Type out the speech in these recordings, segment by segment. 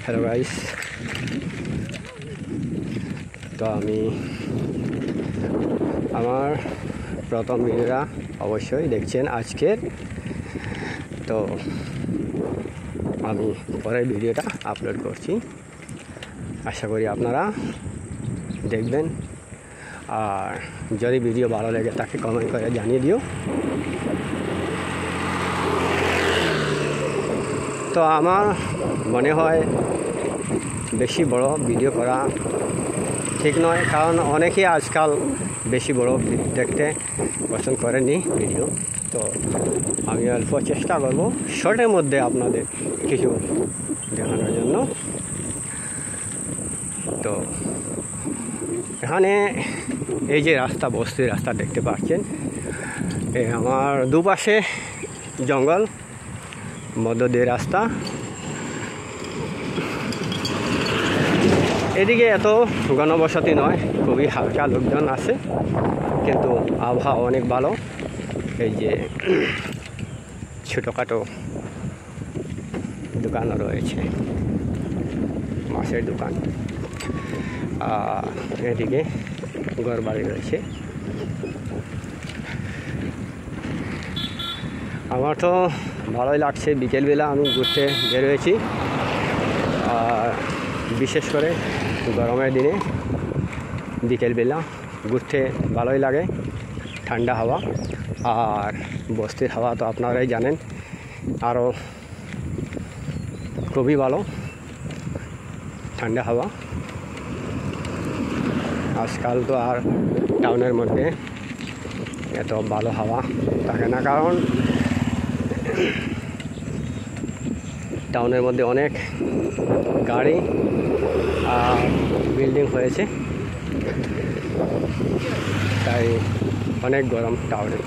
Hello guys, তো আমি আমার প্রথম ভিডিওটা অবশ্যই দেখছেন আজকের। তো আমি পরের ভিডিওটা আপলোড করছি, আশা করি আপনারা দেখবেন। আর যদি ভিডিও ভালো লাগে তাকে কমেন্ট করে জানিয়ে দিও। তো আমার মনে হয় বেশি বড় ভিডিও করা ঠিক নয়, কারণ অনেকেই আজকাল বেশি বড় দেখতে পছন্দ করেনি ভিডিও। তো আমি অল্প চেষ্টা করব শর্টের মধ্যে আপনাদের কিছু দেখানোর জন্য। তো এখানে এই যে রাস্তা, বস্তির রাস্তা দেখতে পাচ্ছেন, আমার দুপাশে জঙ্গল, মধ্য দিয়ে রাস্তা। এদিকে এত ঘনবসতি নয়, খুবই হালকা লোকজন আছে, কিন্তু আবহাওয়া অনেক ভালো। এই যে ছোটোখাটো দোকানও রয়েছে, মাছের দোকান, এদিকে ঘর বাড়ি রয়েছে। আমার তো ভালোই লাগছে, বিকেলবেলা আমি ঘুরতে বেরোয়েছি। আর বিশেষ করে গরমের দিনে বিকেলবেলা ঘুরতে ভালোই লাগে, ঠান্ডা হাওয়া। আর বস্তির হাওয়া তো আপনারাই জানেন, আরও খুবই ভালো ঠান্ডা হাওয়া। আজকাল তো আর টাউনের মধ্যে এত ভালো হাওয়া থাকে না, কারণ টাউনের মধ্যে অনেক গাড়ি আর বিল্ডিং হয়েছে, তাই অনেক গরম টাউনে।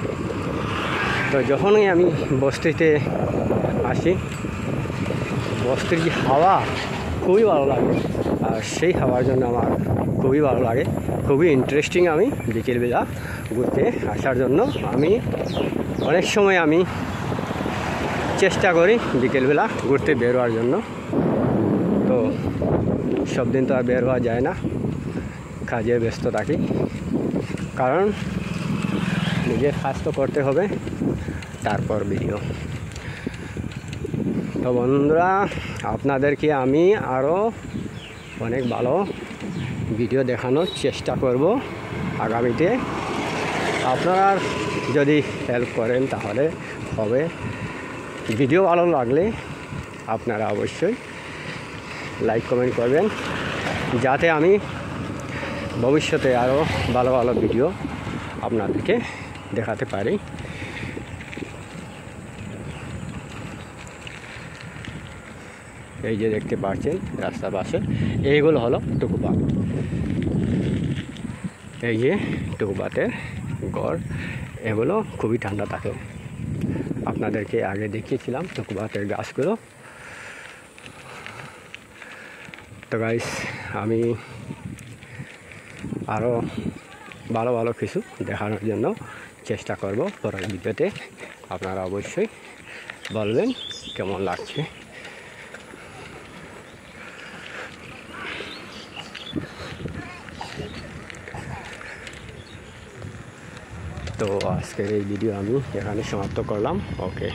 তো যখনই আমি বস্তিতে আসি, বস্তির যে হাওয়া খুবই ভালো লাগে, আর সেই হাওয়ার জন্য আমার খুবই ভালো লাগে, খুবই ইন্টারেস্টিং। আমি বিকেলবেলা ঘুরতে আসার জন্য আমি অনেক সময় আমি চেষ্টা করি বিকেলবেলা ঘুরতে বেরোয়ার জন্য। তো সব দিন তো আর বের হওয়া যায় না, কাজে ব্যস্ত থাকি, কারণ নিজের কাজ তো করতে হবে, তারপর ভিডিও। তো বন্ধুরা, আপনাদেরকে আমি আরও অনেক ভালো ভিডিও দেখানোর চেষ্টা করব আগামীতে। আপনারা যদি হেল্প করেন তাহলে হবে। ভিডিও ভালো লাগলে আপনারা অবশ্যই লাইক কমেন্ট করবেন, যাতে আমি ভবিষ্যতে আরও ভালো ভালো ভিডিও আপনাদেরকে দেখাতে পারি। এই যে দেখতে পাচ্ছেন রাস্তার পাশে, এইগুলো হলো টুকুপাত। এই যে টুকুপাতের গড়, এগুলো খুবই ঠান্ডা থাকে। আপনাদেরকে আগে দেখিয়েছিলাম টুকুপাতের গাছগুলো। তো গাইস, আমি আরও ভালো ভালো কিছু দেখানোর জন্য চেষ্টা করব পরের ভিডিওতে। আপনারা অবশ্যই বলবেন কেমন লাগছে। তো আজকের এই ভিডিও আমি এখানে সমাপ্ত করলাম। ওকে।